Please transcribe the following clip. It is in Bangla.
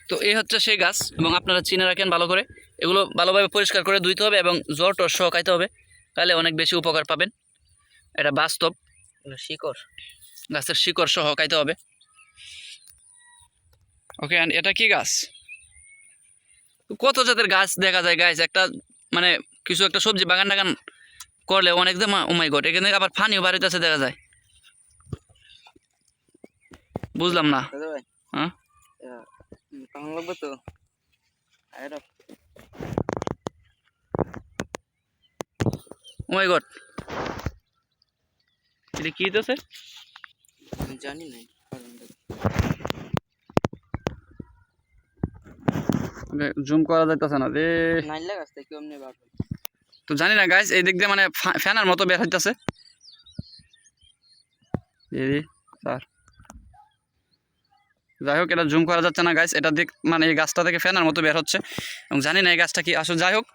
তো এই হচ্ছে সেই গাছ, এবং আপনারা চিনে রাখেন ভালো করে। এগুলো ভালোভাবে পরিষ্কার করে ধুইতে হবে এবং জ্বর টর সহ খাইতে হবে, তাহলে অনেক বেশি উপকার পাবেন। এটা বাস্তব, শিকড়, গাছের শিকড় সহ খাইতে হবে। ওকে, এটা কি গাছ? কত জাতের গাছ দেখা যায় গাছ, একটা মানে কিছু একটা সবজি বাগান টাগান করলে অনেক দাম। ও মাই গড, এখানে আবার ফানিও বাড়িতে আছে দেখা যায়। বুঝলাম না। ভাই হ্যাঁ, কেমন লাগবে তো? ও মাই গড, এটা কি দিতেছে? জানি না, জুম করা যাইতেছে না রে। নাইলা গাছটা কেমনে বার হয়? তো জানি না গাইস, এই দিক দিয়ে মানে ফ্যানার মতো বের হইতেছে। স্যার, যাই হোক, এটা জুম করা যাচ্ছে না গাইস, এটা দিক মানে এই গাছটা থেকে ফ্যানার মতো বের হচ্ছে, এবং জানি না এই গাছটা কি আসলে। যাই হোক,